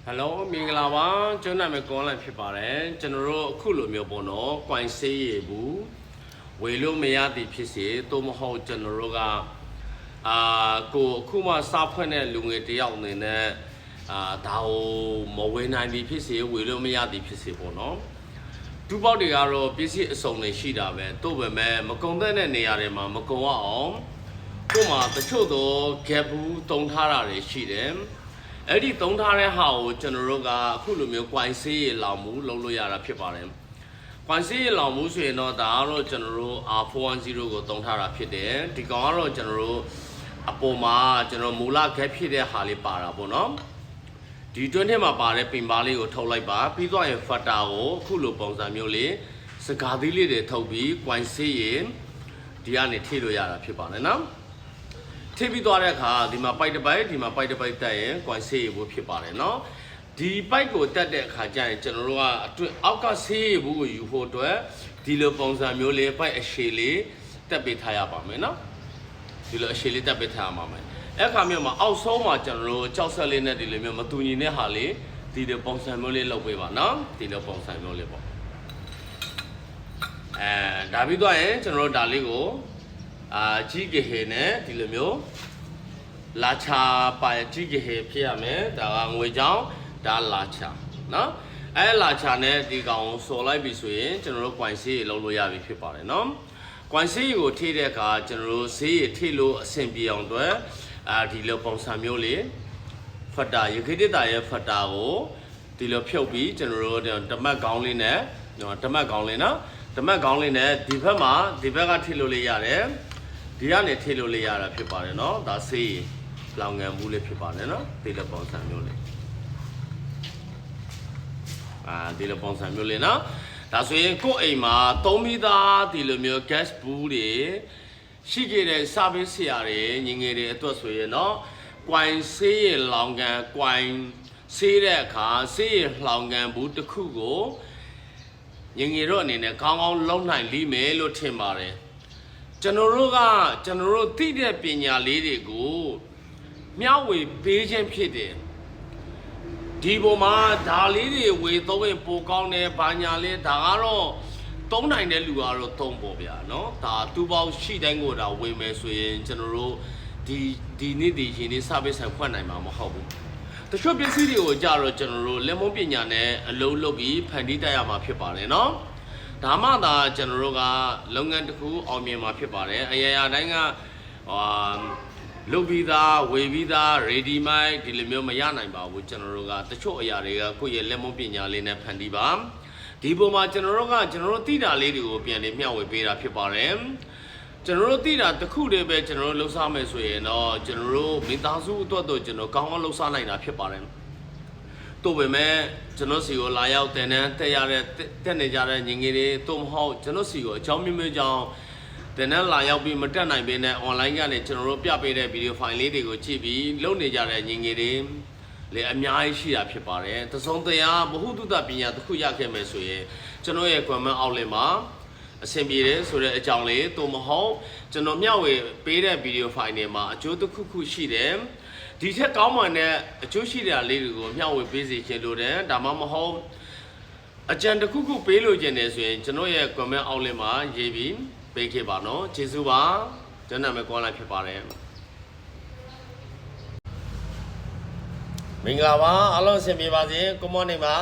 Hello မင်္ဂလာပါကျွန်တော်နာမည်ကွန်လိုက်ဖြစ်ပါတယ်ကျွန်တော်တို့အခုလိုမျိုးပေါ့နော်ကွိုင်ဆေးရည်ဘူးဝေလို့မရသည်ဖြစ်စေသို့မဟုတ်ကျွန်တော်တို့ကကိုအခုမှစားဖွင့်တဲ့လူငယ်တယောက်အနေနဲ့ဒါကိုမဝေနိုင်သည်ဖြစ်စေဝေလို့မရသည်ဖြစ်စေပေါ့နော်ဒူပေါက်တွေကတော့ပစ္စည်းအစုံတွေရှိတာပဲတို့ပဲမဲ့မကုံတဲ့နေရာတွေမှာမကုံအောင်ကို့မှာတချို့တော့ gap ဘူးတုံထားတာတွေရှိတယ်အဲ့ဒီသုံးထားတဲ့ဟာကိုကျွန်တော်တို့ကအခုလိုမျိုးကွိုင်ဆေးရလောင်မှုလုပ်လို့ရတာဖြစ်ပါတယ်။ကွိုင်ဆေးရလောင်မှုဆိုရင်တော့ဒါကတော့ကျွန်တော်တို့ R410 ကိုသုံးထားတာဖြစ်တယ်။ဒီကောင်ကတော့ကျွန်တော်တို့အပေါ်မှာကျွန်တော်မူလ gap ဖြစ်တဲ့ဟာလေးပါတာပေါ့နော်။ဒီတွင်းထဲမှာပါတဲ့ပင်ပါလေးကိုထုတ်လိုက်ပါပြီးတော့ရင် fata ကိုအခုလိုပုံစံမျိုးလေးစကားသီးလေးတွေထုတ်ပြီးကွိုင်ဆေးရဒီကနေထိလို့ရတာဖြစ်ပါတယ်နော်။ထိပြီးသွားတဲ့အခါဒီမှာပိုက်တစ်ပိုက်ဒီမှာပိုက်တစ်ပိုက်တက်ရင်ကွိုင်ဆေးရဖို့ဖြစ်ပါတယ်เนาะဒီပိုက်ကိုတက်တဲ့အခါကျရင်ကျွန်တော်တို့ကအတွင်းအောက်ကဆေးရဖို့ကိုယူဖို့အတွက်ဒီလိုပုံစံမျိုးလေးပိုက်အရှည်လေးတက်ပေးထားရပါမယ်เนาะဒီလိုအရှည်လေးတက်ပေးထားရပါမယ်အဲ့ခါမျိုးမှာအောက်ဆုံးမှာကျွန်တော်တို့ကြောက်ဆက်လေးနဲ့ဒီလိုမျိုးမတူညီတဲ့ဟာလေးဒီလိုပုံစံမျိုးလေးလုပ်ပေးပါเนาะဒီလိုပုံစံမျိုးလေးပေါ့ဒါပြီးတော့ရင်ကျွန်တော်တို့ဒါလေးကိုကြီးကဟေနဲ့ဒီလိုမျိုးလာချာပါကြီးကဟေဖြစ်ရမယ်ဒါကငွေကြောင်းဒါလာချာเนาะအဲလာချာနဲ့ဒီကောင်စော်လိုက်ပြီဆိုရင်ကျွန်တော်တို့ကွိုင်ဆေးရေလုံးလို့ရပြီဖြစ်ပါတယ်เนาะကွိုင်ဆေးရေကိုထိတဲ့အခါကျွန်တော်တို့ဆေးရေထိလို့အဆင်ပြေအောင်အတွက်ဒီလိုပုံစံမျိုးလေးဖတ်တာရခိတတာရဲ့ဖတ်တာကိုဒီလိုဖြုတ်ပြီးကျွန်တော်တို့တမတ်ကောင်းလေးနဲ့တမတ်ကောင်းလေးเนาะတမတ်ကောင်းလေးနဲ့ဒီဘက်မှာဒီဘက်ကထိလို့လေးရတယ်ဒီကနေထိလို့လေးရတာဖြစ်ပါတယ်เนาะဒါဆေးလောင်ငံမှုလေးဖြစ်ပါတယ်เนาะဒီလိုပုံစံမျိုးလေးဒီလိုပုံစံမျိုးလေးเนาะဒါဆိုရင်ကိုယ့်အိမ်မှာသုံးပြီးသားဒီလိုမျိုး gas ဘူးတွေရှိခဲ့တဲ့ service ဆရာတွေညီငယ်တွေအတွက်ဆိုရင်เนาะကွိုင်ဆေးရလောင်ငံကွိုင်ဆေးတဲ့အခါဆေးရလောင်ငံဘူးတစ်ခုကိုညီငယ်တို့အနေနဲ့ကောင်းကောင်းလုံးနိုင်လိမ့်မယ်လို့ထင်ပါတယ်ကျွန်တော်တို့သိတဲ့ပညာလေးတွေကိုမျှဝေပေးခြင်းဖြစ်တယ်ဒီပေါ်မှာဒါလေးတွေဝေသုံးရင်ပိုကောင်းတယ်ဘာညာလေးဒါကတော့သုံးနိုင်တဲ့လူကတော့သုံးပေါ့ဗျာเนาะဒါတူပေါင်းရှိတိုင်းကိုဒါဝေမယ်ဆိုရင်ကျွန်တော်တို့ဒီနေ့ဒီရှင်လေး service ဆိုင်ဖွင့်နိုင်မှာမဟုတ်ဘူးတချို့ပစ္စည်းတွေကိုကြတော့ကျွန်တော်တို့လက်မုံပညာနဲ့အလုံးလုပ်ပြီးဖန်တီးတတ်ရမှာဖြစ်ပါတယ်เนาะဒါမှသာကျွန်တော်တို့ကလုပ်ငန်းတစ်ခုအောင်မြင်မှာဖြစ်ပါတယ်အရာတိုင်းကလုပ်ပြီးသားဝေပြီးသား ready made ဒီလိုမျိုးမရနိုင်ပါဘူးကျွန်တော်တို့ကတချို့အရာတွေကကိုယ့်ရဲ့လက်မုံပညာလေးနဲ့ဖန်တီးပါဒီပုံမှာကျွန်တော်တို့သိတာလေးတွေကိုပြန်လေးမျှဝေပေးတာဖြစ်ပါတယ်ကျွန်တော်တို့သိတာတစ်ခုတည်းပဲကျွန်တော်တို့လှုပ်ရှားမယ်ဆိုရင်တော့ကျွန်တော်တို့မိသားစုအတွက်တော့ကျွန်တော်ကောင်းကောင်းလှုပ်ရှားနိုင်တာဖြစ်ပါတယ်တို့ပေမဲ့ကျွန်တော်စီကိုလာရောက်တင်တန်းတက်နေကြတဲ့ညီငယ်တွေတို့မဟုတ်ကျွန်တော်စီကိုအကြောင်းမျိုးကြောင့်တင်တန်းလာရောက်ပြီးမတက်နိုင်ပေမဲ့ online ကနေကျွန်တော်တို့ပြပေးတဲ့ဗီဒီယိုဖိုင်လေးတွေကိုကြည့်ပြီးလုပ်နေကြတဲ့ညီငယ်တွေလည်းအများကြီးရှိတာဖြစ်ပါတယ်တစုံတရာဘ ഹു တုတပညာတစ်ခုရခဲ့မယ်ဆိုရင်ကျွန်တော်ရဲ့ comment outlet မှာအဆင်ပြေတယ်ဆိုတဲ့အကြောင်းလေးတို့မဟုတ်ကျွန်တော်မျှဝေပေးတဲ့ဗီဒီယိုဖိုင်တွေမှာအကျိုးတစ်ခုရှိတယ်ဒီထက်ကောင်းမှန်တဲ့အကျိုးရှိတဲ့လေးတွေကိုမျှဝေပေးစီခြင်းလို့တယ်ဒါမှမဟုတ်အကြံတစ်ခုပေးလို့ခြင်းတယ်ဆိုရင်ကျွန်တော်ရဲ့ comment outlet မှာရေးပြီးပေးခဲ့ပါနော်ကျေးဇူးပါကျွန်တော်နာမည်ကွန်လိုက်ဖြစ်ပါတယ်မင်္ဂလာပါအားလုံးအဆင်ပြေပါစေ good morning ပါ